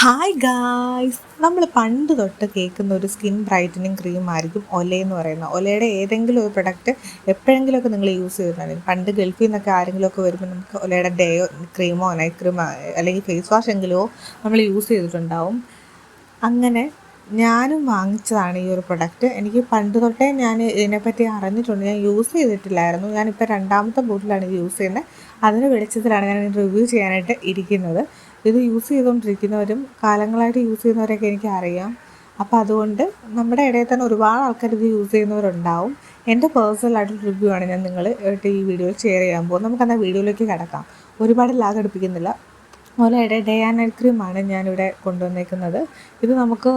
Hi guys, നമ്മൾ പണ്ട് തൊട്ട് കേൾക്കുന്ന ഒരു സ്കിൻ ബ്രൈറ്റനിങ് ക്രീം ആയിരിക്കും ഒലയെന്ന് പറയുന്നത്. ഒലയുടെ ഏതെങ്കിലും ഒരു പ്രൊഡക്റ്റ് എപ്പോഴെങ്കിലുമൊക്കെ നിങ്ങൾ യൂസ് ചെയ്തിട്ടുണ്ടെങ്കിൽ, പണ്ട് ഗൾഫിൽ നിന്നൊക്കെ ആരെങ്കിലുമൊക്കെ വരുമ്പോൾ നമുക്ക് ഒലയുടെ ഡേയോ ക്രീമോ നൈറ്റ് ക്രീമോ അല്ലെങ്കിൽ ഫേസ് വാഷ് എങ്കിലോ നമ്മൾ യൂസ് ചെയ്തിട്ടുണ്ടാവും. അങ്ങനെ ഞാനും വാങ്ങിച്ചതാണ് ഈ ഒരു പ്രൊഡക്റ്റ്. എനിക്ക് പണ്ട് തൊട്ടേ ഞാൻ ഇതിനെപ്പറ്റി അറിഞ്ഞിട്ടുണ്ട്, ഞാൻ യൂസ് ചെയ്തിട്ടില്ലായിരുന്നു. ഞാനിപ്പോൾ രണ്ടാമത്തെ ബോട്ടിലാണ് ഇത് യൂസ് ചെയ്യുന്നത്. അതിന് വെളിച്ചത്തിലാണ് ഞാൻ റിവ്യൂ ചെയ്യാനായിട്ട് ഇരിക്കുന്നത്. ഇത് യൂസ് ചെയ്തുകൊണ്ടിരിക്കുന്നവരും കാലങ്ങളായിട്ട് യൂസ് ചെയ്യുന്നവരൊക്കെ എനിക്കറിയാം. അപ്പോൾ അതുകൊണ്ട് നമ്മുടെ ഇടയിൽ തന്നെ ഒരുപാട് ആൾക്കാർ ഇത് യൂസ് ചെയ്യുന്നവരുണ്ടാവും. എൻ്റെ പേഴ്സണലായിട്ടുള്ള റിവ്യൂ ആണ് ഞാൻ ഈ വീഡിയോയിൽ ഷെയർ ചെയ്യാൻ പോകുന്നത്. നമുക്കെന്നാൽ വീഡിയോയിലേക്ക് കിടക്കാം. ഒരുപാട് ലാഗ് അടുപ്പിക്കുന്നില്ല. ഒലയുടെ ഡേ ആൻഡ് നൈറ്റ് ക്രീമാണ് ഞാനിവിടെ കൊണ്ടുവന്നേക്കുന്നത്. ഇത് നമുക്ക്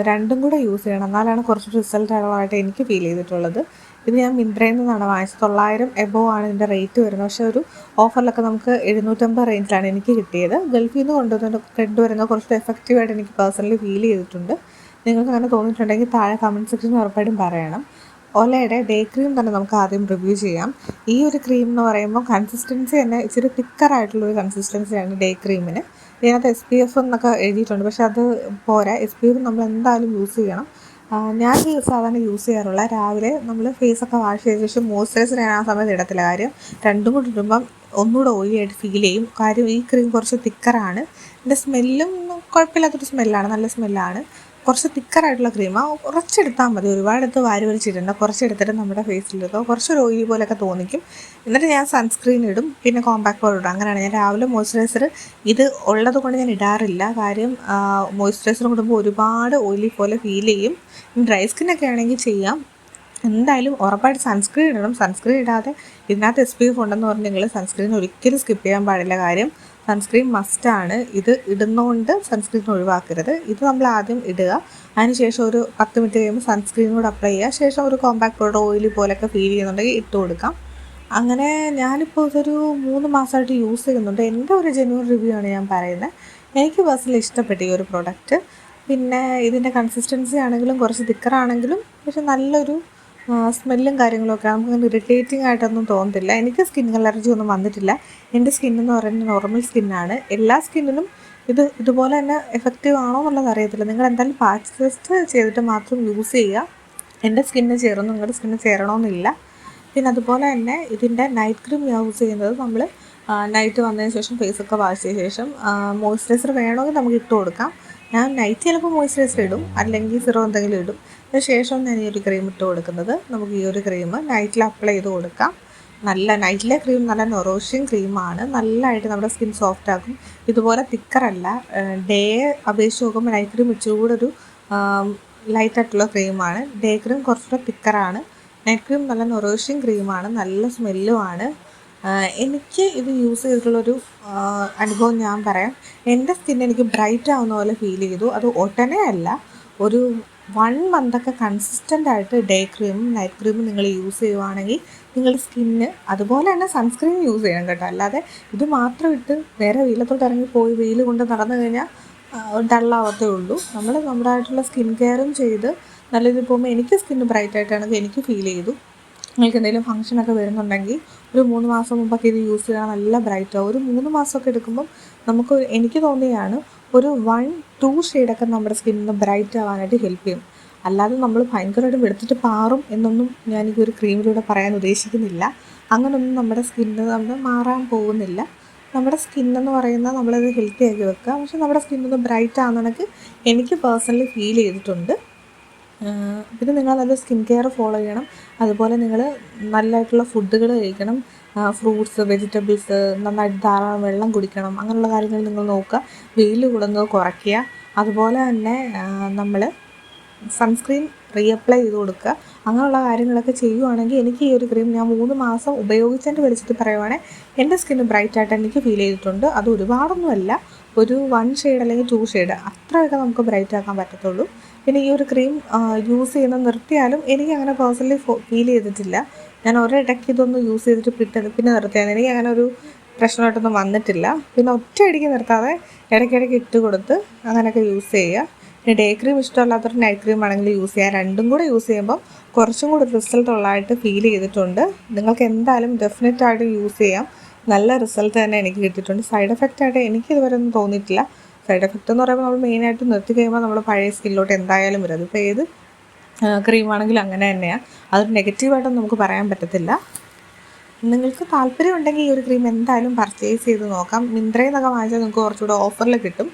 രണ്ടും കൂടെ യൂസ് ചെയ്യണം, എന്നാലാണ് കുറച്ച് റിസൾട്ട് ആയിട്ട് എനിക്ക് ഫീൽ ചെയ്തിട്ടുള്ളത്. ഇത് ഞാൻ മിന്ത്രയിൽ നിന്നാണ് വാങ്ങിച്ചത്. 900 എബോവ് ആണ് ഇതിൻ്റെ റേറ്റ് വരുന്നത്. പക്ഷേ ഒരു ഓഫറിലൊക്കെ നമുക്ക് 750 റേഞ്ചിലാണ് എനിക്ക് കിട്ടിയത്. ഗൾഫിൽ നിന്ന് കൊണ്ടുവരുന്നത് കുറച്ച് എഫക്റ്റീവായിട്ട് എനിക്ക് പേഴ്സണലി ഫീൽ ചെയ്തിട്ടുണ്ട്. നിങ്ങൾക്ക് അങ്ങനെ തോന്നിയിട്ടുണ്ടെങ്കിൽ താഴെ കമൻറ്റ് സെക്ഷനിൽ ഉറപ്പായിട്ടും പറയണം. ഒലയുടെ ഡേ ക്രീം തന്നെ നമുക്ക് ആദ്യം റിവ്യൂ ചെയ്യാം. ഈ ഒരു ക്രീം എന്ന് പറയുമ്പോൾ കൺസിസ്റ്റൻസി തന്നെ ഇച്ചിരി തിക്കറായിട്ടുള്ളൊരു കൺസിസ്റ്റൻസിയാണ് ഡേ ക്രീമിന്. ഇതിനകത്ത് SPF എന്നൊക്കെ എഴുതിയിട്ടുണ്ട്, പക്ഷെ അത് പോരാ. SPF നമ്മൾ എന്തായാലും യൂസ് ചെയ്യണം. ഞാൻ സാധാരണ യൂസ് ചെയ്യാറുള്ള രാവിലെ നമ്മൾ ഫേസൊക്കെ വാഷ് ചെയ്ത ശേഷം മോയ്സ്ചറൈസർ ഞാൻ ആ സമയത്ത് ഇടത്തില്ല. കാര്യം രണ്ടും കൂടി ഇടുമ്പം ഒന്നുകൂടെ ഓയിലി ആയിട്ട് ഫീൽ ചെയ്യും. കാര്യം ഈ ക്രീം കുറച്ച് തിക്കറാണ്. ഇതിൻ്റെ സ്മെല്ലും കുഴപ്പമില്ലാത്തൊരു സ്മെല്ലാണ്, നല്ല സ്മെല്ലാണ്. കുറച്ച് തിക്കറായിട്ടുള്ള ക്രീമാണ്. കുറച്ചെടുത്താൽ മതി, ഒരുപാടെടുത്ത് വാരി വലിച്ചിടണ്ട. കുറച്ചെടുത്തിട്ട് നമ്മുടെ ഫേസിലിടുക. കുറച്ചൊരു ഓയിലി പോലെയൊക്കെ തോന്നിക്കും. എന്നിട്ട് ഞാൻ സൺസ്ക്രീൻ ഇടും, പിന്നെ കോമ്പാക്ട് പൗഡർ ഇടും. അങ്ങനെയാണ് ഞാൻ രാവിലെ മോയ്സ്ചറൈസർ ഇത് ഉള്ളത് കൊണ്ട് ഞാൻ ഇടാറില്ല. കാര്യം മോയ്സ്ചറൈസർ ഇടുമ്പോൾ ഒരുപാട് ഓയിലി പോലെ ഫീൽ ചെയ്യും. ഡ്രൈ സ്കിന്നൊക്കെ ആണെങ്കിൽ ചെയ്യാം. എന്തായാലും ഉറപ്പായിട്ട് സൺസ്ക്രീൻ ഇടണം. സൺസ്ക്രീൻ ഇടാതെ ഇതിനകത്ത് SPF ഉണ്ടെന്ന് പറഞ്ഞെങ്കിൽ സൺസ്ക്രീൻ ഒരിക്കലും സ്കിപ്പ് ചെയ്യാൻ പാടില്ല. കാര്യം സൺസ്ക്രീൻ മസ്റ്റാണ്. ഇത് ഇടുന്നതുകൊണ്ട് സൺസ്ക്രീൻ ഒഴിവാക്കരുത്. ഇത് നമ്മൾ ആദ്യം ഇടുക, അതിനുശേഷം ഒരു 10 മിനിറ്റ് കഴിയുമ്പോൾ സൺസ്ക്രീൻ കൂടെ അപ്ലൈ ചെയ്യുക. ശേഷം ഒരു കോമ്പാക്ട് പൗഡർ ഓയിലി പോലെയൊക്കെ ഫീൽ ചെയ്യുന്നുണ്ടെങ്കിൽ ഇട്ട് കൊടുക്കാം. അങ്ങനെ ഞാനിപ്പോൾ ഇതൊരു 3 മാസമായിട്ട് യൂസ് ചെയ്യുന്നുണ്ട്. എൻ്റെ ഒരു ജെന്യൂൻ റിവ്യൂ ആണ് ഞാൻ പറയുന്നത്. എനിക്ക് പേഴ്സണലി ഇഷ്ടപ്പെട്ടു ഈ ഒരു പ്രൊഡക്റ്റ്. പിന്നെ ഇതിൻ്റെ കൺസിസ്റ്റൻസി ആണെങ്കിലും കുറച്ച് തിക്കറാണെങ്കിലും പക്ഷെ നല്ലൊരു സ്മെല്ലും കാര്യങ്ങളൊക്കെ നമുക്കങ്ങനെ ഇറിറ്റേറ്റിംഗ് ആയിട്ടൊന്നും തോന്നത്തില്ല. എനിക്ക് സ്കിൻ അലർജി ഒന്നും വന്നിട്ടില്ല. എൻ്റെ സ്കിന്നെന്ന് പറയുന്നത് നോർമൽ സ്കിന്നാണ്. എല്ലാ സ്കിന്നിനും ഇതുപോലെ തന്നെ എഫക്റ്റീവ് ആണോ എന്നുള്ളത് അറിയത്തില്ല. നിങ്ങൾ എന്തായാലും പാച്ച് ടെസ്റ്റ് ചെയ്തിട്ട് മാത്രം യൂസ് ചെയ്യുക. എൻ്റെ സ്കിന്നിന് ചേർന്നു, നിങ്ങളുടെ സ്കിന്നിന് ചേരണമെന്നില്ല. പിന്നെ അതുപോലെ തന്നെ ഇതിൻ്റെ നൈറ്റ് ക്രീം യൂസ് ചെയ്യുന്നത് നമ്മൾ നൈറ്റ് വന്നതിന് ശേഷം ഫേസൊക്കെ വാഷ് ചെയ്ത ശേഷം മോയ്സ്ചറൈസർ വേണമെങ്കിൽ നമുക്ക് ഇട്ട് കൊടുക്കാം. ഞാൻ നൈറ്റ് ചിലപ്പോൾ മോയ്സ്ചറൈസർ ഇടും, അല്ലെങ്കിൽ സിറോ എന്തെങ്കിലും ഇടും. അതിന് ശേഷം ഞാൻ ഈ ഒരു ക്രീം ഇട്ട് കൊടുക്കുന്നത്. നമുക്ക് ഈ ഒരു ക്രീം നൈറ്റിൽ അപ്ലൈ ചെയ്ത് കൊടുക്കാം. നൈറ്റിലെ ക്രീം നല്ല നൊറോഷിങ് ക്രീമാണ്. നല്ലതായിട്ട് നമ്മുടെ സ്കിൻ സോഫ്റ്റ് ആക്കും. ഇതുപോലെ തിക്കറല്ല. ഡേ അപേക്ഷിച്ച് നോക്കുമ്പോൾ നൈറ്റ് ക്രീം ഇച്ചിരി കൂടെ ഒരു ലൈറ്റായിട്ടുള്ള ക്രീമാണ്. ഡേ ക്രീം കുറച്ചുകൂടെ തിക്കറാണ്. നൈറ്റ് ക്രീം നല്ല നൊറോഷിങ് ക്രീമാണ്, നല്ല സ്മെല്ലുമാണ്. എനിക്ക് ഇത് യൂസ് ചെയ്തിട്ടുള്ളൊരു അനുഭവം ഞാൻ പറയാം. എൻ്റെ സ്കിൻ എനിക്ക് ബ്രൈറ്റ് ആവുന്ന പോലെ ഫീൽ ചെയ്തു. അത് ഒട്ടനെ അല്ല, ഒരു 1 മന്തൊക്കെ കൺസിസ്റ്റൻ്റ് ആയിട്ട് ഡേ ക്രീമും നൈറ്റ് ക്രീമും നിങ്ങൾ യൂസ് ചെയ്യുവാണെങ്കിൽ നിങ്ങളുടെ സ്കിന്ന് അതുപോലെ തന്നെ സൺസ്ക്രീൻ യൂസ് ചെയ്യണം കേട്ടോ. അല്ലാതെ ഇത് മാത്രം ഇട്ട് വേറെ വെയിലത്തോട്ട് ഇറങ്ങിപ്പോയി വെയിൽ കൊണ്ട് നടന്നു കഴിഞ്ഞാൽ ഡള്ളാവത്തേ ഉള്ളൂ. നമ്മൾ നമ്മുടേതായിട്ടുള്ള സ്കിൻ കെയറും ചെയ്ത് നല്ല രീതിയിൽ പോകുമ്പോൾ എനിക്ക് സ്കിന്ന് ബ്രൈറ്റായിട്ടാണെങ്കിൽ എനിക്ക് ഫീൽ ചെയ്തു. നിങ്ങൾക്ക് എന്തെങ്കിലും ഫംഗ്ഷനൊക്കെ വരുന്നുണ്ടെങ്കിൽ ഒരു 3 മാസം മുമ്പൊക്കെ ഇത് യൂസ് ചെയ്താൽ നല്ല ബ്രൈറ്റാവും. ഒരു 3 മാസമൊക്കെ എടുക്കുമ്പം എനിക്ക് തോന്നിയാണ് ഒരു 1-2 ഷെയ്ഡൊക്കെ നമ്മുടെ സ്കിന്നിന് ബ്രൈറ്റ് ആവാനായിട്ട് ഹെൽപ്പ് ചെയ്യും. അല്ലാതെ നമ്മൾ ഭയങ്കരമായിട്ട് വെളുത്തിട്ട് പാറും എന്നൊന്നും ഞാൻ ഈ ഒരു ക്രീമിലൂടെ പറയാൻ ഉദ്ദേശിക്കുന്നില്ല. അങ്ങനൊന്നും നമ്മുടെ സ്കിന്ന് നമ്മൾ മാറാൻ പോകുന്നില്ല. നമ്മുടെ സ്കിന്നെന്ന് പറയുന്നത് നമ്മളത് ഹെൽത്തി ആക്കി വെക്കുക. പക്ഷെ നമ്മുടെ സ്കിന്നൊന്ന് ബ്രൈറ്റ് ആവുന്നതൊക്കെ എനിക്ക് പേഴ്സണലി ഫീൽ ചെയ്തിട്ടുണ്ട്. പിന്നെ നിങ്ങൾ നല്ല സ്കിൻ കെയർ ഫോളോ ചെയ്യണം. അതുപോലെ നിങ്ങൾ നല്ലതായിട്ടുള്ള ഫുഡുകൾ കഴിക്കണം. ഫ്രൂട്ട്സ്, വെജിറ്റബിൾസ്, നന്നായിട്ട് ധാരാളം വെള്ളം കുടിക്കണം. അങ്ങനെയുള്ള കാര്യങ്ങൾ നിങ്ങൾ നോക്കുക. വെയിൽ കൂടുന്നത് കുറയ്ക്കുക. അതുപോലെ തന്നെ നമ്മൾ സൺസ്ക്രീൻ റീഅപ്ലൈ ചെയ്ത് കൊടുക്കുക. അങ്ങനെയുള്ള കാര്യങ്ങളൊക്കെ ചെയ്യുവാണെങ്കിൽ എനിക്ക് ഈ ഒരു ക്രീം ഞാൻ 3 മാസം ഉപയോഗിച്ചതിൻ്റെ വെളിച്ചത്തിൽ പറയുവാണെങ്കിൽ എൻ്റെ സ്കിന്ന് ബ്രൈറ്റായിട്ട് എനിക്ക് ഫീൽ ചെയ്തിട്ടുണ്ട്. അത് ഒരുപാടൊന്നുമല്ല, ഒരു 1 ഷെയ്ഡ് അല്ലെങ്കിൽ 2 ഷെയ്ഡ് അത്രയൊക്കെ നമുക്ക് ബ്രൈറ്റ് ആക്കാൻ പറ്റത്തുള്ളൂ. പിന്നെ ഈ ഒരു ക്രീം യൂസ് ചെയ്യുന്നത് നിർത്തിയാലും എനിക്ക് അങ്ങനെ പേഴ്സണലി ഫീൽ ചെയ്തിട്ടില്ല. ഞാൻ ഒരിടയ്ക്ക് ഇതൊന്ന് യൂസ് ചെയ്തിട്ട് പിന്നെ നിർത്തിയാൽ എനിക്ക് അങ്ങനെ ഒരു പ്രശ്നമായിട്ടൊന്നും വന്നിട്ടില്ല. പിന്നെ ഒറ്റയടിക്ക് നിർത്താതെ ഇടയ്ക്കിടയ്ക്ക് ഇട്ട് കൊടുത്ത് അങ്ങനെയൊക്കെ യൂസ് ചെയ്യുക. പിന്നെ ഡേ ക്രീം ഇഷ്ടമല്ലാത്തൊരു നൈറ്റ് ക്രീം ആണെങ്കിൽ യൂസ് ചെയ്യുക. രണ്ടും കൂടെ യൂസ് ചെയ്യുമ്പോൾ കുറച്ചും കൂടി റിസൾട്ട് ഉള്ളതായിട്ട് ഫീൽ ചെയ്തിട്ടുണ്ട്. നിങ്ങൾക്ക് എന്തായാലും ഡെഫിനറ്റായിട്ട് യൂസ് ചെയ്യാം. നല്ല റിസൾട്ട് തന്നെ എനിക്ക് കിട്ടിയിട്ടുണ്ട്. സൈഡ് എഫക്റ്റ് ആയിട്ട് എനിക്ക് ഇതുവരെ ഒന്നും തോന്നിയിട്ടില്ല. സൈഡ് എഫക്റ്റ് എന്ന് പറയുമ്പോൾ നമ്മൾ മെയിനായിട്ട് നിർത്തി കഴിയുമ്പോൾ നമ്മൾ പഴയ സ്കിന്നിലോട്ട് എന്തായാലും വരും. അതിപ്പോൾ ഏത് ക്രീമാണെങ്കിലും അങ്ങനെ തന്നെയാണ്. അതൊരു നെഗറ്റീവായിട്ടൊന്നും നമുക്ക് പറയാൻ പറ്റത്തില്ല. നിങ്ങൾക്ക് താല്പര്യം ഉണ്ടെങ്കിൽ ഈ ഒരു ക്രീം എന്തായാലും പർച്ചേസ് ചെയ്ത് നോക്കാം. മിന്ത്രയിൽ നിന്നൊക്കെ വാങ്ങിച്ചാൽ നിങ്ങൾക്ക് കുറച്ചുകൂടെ ഓഫറിൽ കിട്ടും.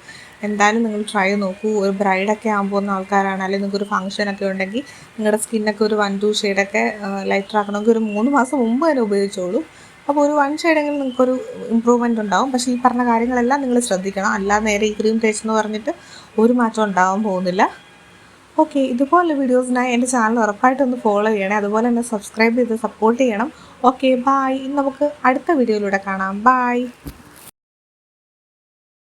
എന്തായാലും നിങ്ങൾ ട്രൈ ചെയ്ത് നോക്കൂ. ഒരു ബ്രൈഡൊക്കെ ആകാൻ പോകുന്ന ആൾക്കാരാണ്, അല്ലെങ്കിൽ നിങ്ങൾക്കൊരു ഫംഗ്ഷനൊക്കെ ഉണ്ടെങ്കിൽ നിങ്ങളുടെ സ്കിന്നൊക്കെ ഒരു 1-2 ഷെയ്ഡൊക്കെ ലൈറ്റർ ആക്കണമെങ്കിൽ ഒരു 3 മാസം മുമ്പ് തന്നെ ഉപയോഗിച്ചോളൂ. അപ്പോൾ ഒരു 1 ഷെയ്ഡെങ്കിലും നിങ്ങൾക്കൊരു ഇമ്പ്രൂവ്മെൻ്റ് ഉണ്ടാവും. പക്ഷേ ഈ പറഞ്ഞ കാര്യങ്ങളെല്ലാം നിങ്ങൾ ശ്രദ്ധിക്കണം. അല്ലാതെ നേരെ ഈ ക്രീം തേച്ചെന്ന് പറഞ്ഞിട്ട് ഒരു മാറ്റം ഉണ്ടാവാൻ പോകുന്നില്ല. ഓക്കെ, ഇതുപോലെ വീഡിയോസിനായി എൻ്റെ ചാനൽ ഉറപ്പായിട്ടൊന്ന് ഫോളോ ചെയ്യണേ. അതുപോലെ തന്നെ സബ്സ്ക്രൈബ് ചെയ്ത് സപ്പോർട്ട് ചെയ്യണം. Okay, bye. ഇനി നമുക്ക് അടുത്ത വീഡിയോയിലൂടെ കാണാം. ബായ്.